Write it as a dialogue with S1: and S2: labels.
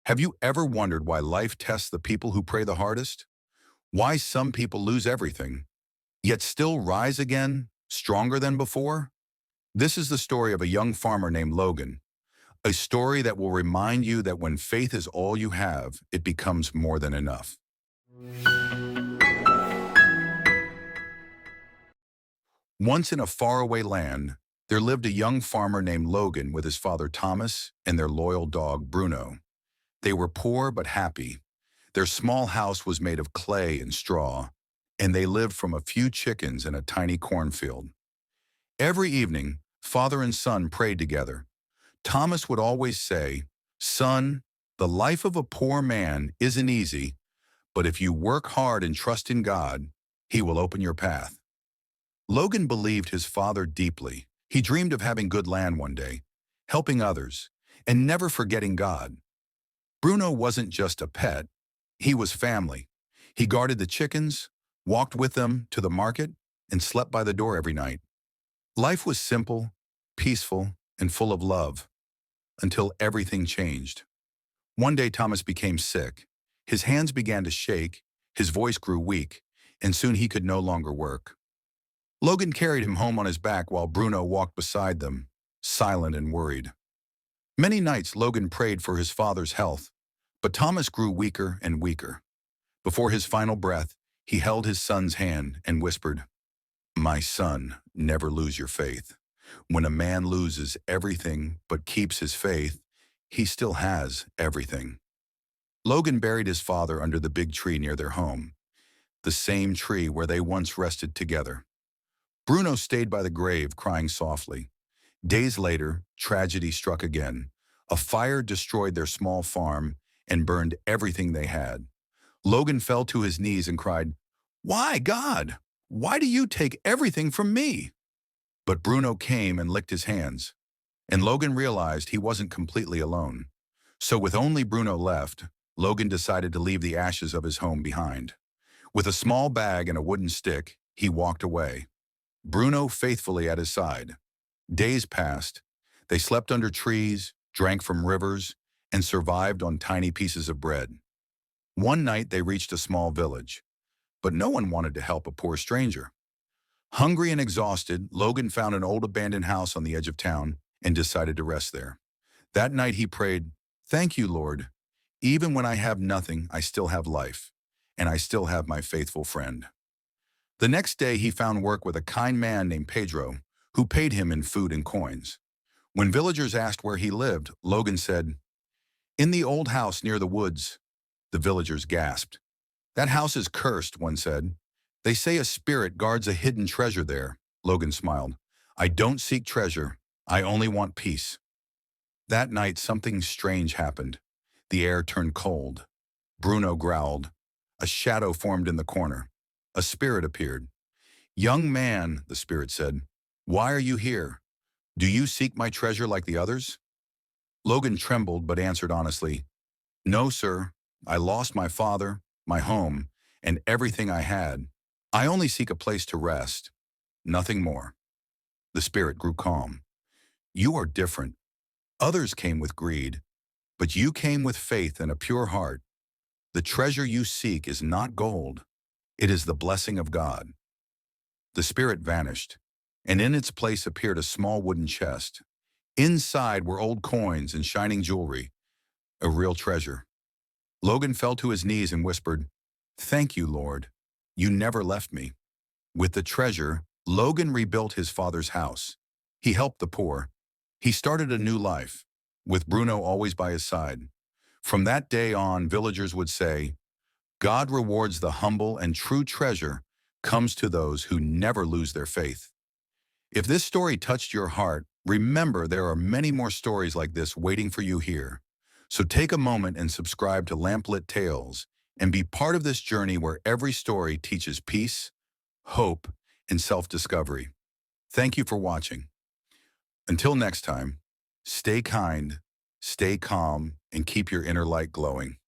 S1: Have you ever wondered why life tests the people who pray the hardest? Why some people lose everything, yet still rise again, stronger than before? This is the story of a young farmer named Logan, a story that will remind you that when faith is all you have, it becomes more than enough. Once in a faraway land, there lived a young farmer named Logan with his father Thomas and their loyal dog Bruno. They were poor but happy. Their small house was made of clay and straw, and they lived from a few chickens in a tiny cornfield. Every evening, father and son prayed together. Thomas would always say, "Son, the life of a poor man isn't easy, but if you work hard and trust in God, He will open your path." Logan believed his father deeply. He dreamed of having good land one day, helping others, and never forgetting God. Bruno wasn't just a pet, he was family. He guarded the chickens, walked with them to the market, and slept by the door every night. Life was simple, peaceful, and full of love, until everything changed. One day Thomas became sick. His hands began to shake, his voice grew weak, and soon he could no longer work. Logan carried him home on his back while Bruno walked beside them, silent and worried. Many nights Logan prayed for his father's health, but Thomas grew weaker and weaker. Before his final breath, he held his son's hand and whispered, "My son, never lose your faith. When a man loses everything but keeps his faith, he still has everything." Logan buried his father under the big tree near their home, the same tree where they once rested together. Bruno stayed by the grave, crying softly. Days later, tragedy struck again. A fire destroyed their small farm and burned everything they had. Logan fell to his knees and cried, "Why, God? Why do you take everything from me?" But Bruno came and licked his hands, and Logan realized he wasn't completely alone. So with only Bruno left, Logan decided to leave the ashes of his home behind. With a small bag and a wooden stick, he walked away, Bruno faithfully at his side. Days passed. They slept under trees, drank from rivers, and survived on tiny pieces of bread. One night they reached a small village, but no one wanted to help a poor stranger. Hungry and exhausted, Logan found an old abandoned house on the edge of town and decided to rest there. That night he prayed, "Thank you, Lord. Even when I have nothing, I still have life, and I still have my faithful friend." The next day he found work with a kind man named Pedro, who paid him in food and coins. When villagers asked where he lived, Logan said, "In the old house near the woods." The villagers gasped. "That house is cursed," one said. "They say a spirit guards a hidden treasure there." Logan smiled. "I don't seek treasure. I only want peace." That night something strange happened. The air turned cold. Bruno growled. A shadow formed in the corner. A spirit appeared. "Young man," the spirit said, "why are you here? Do you seek my treasure like the others?" Logan trembled but answered honestly, "No, sir. I lost my father, my home, and everything I had. I only seek a place to rest. Nothing more." The spirit grew calm. "You are different. Others came with greed, but you came with faith and a pure heart. The treasure you seek is not gold. It is the blessing of God." The spirit vanished, and in its place appeared a small wooden chest. Inside were old coins and shining jewelry, a real treasure. Logan fell to his knees and whispered, "Thank you, Lord. You never left me." With the treasure, Logan rebuilt his father's house. He helped the poor. He started a new life, with Bruno always by his side. From that day on, villagers would say, "God rewards the humble, and true treasure comes to those who never lose their faith." If this story touched your heart, remember there are many more stories like this waiting for you here. So take a moment and subscribe to Lamplit Tales and be part of this journey where every story teaches peace, hope, and self-discovery. Thank you for watching. Until next time, stay kind, stay calm, and keep your inner light glowing.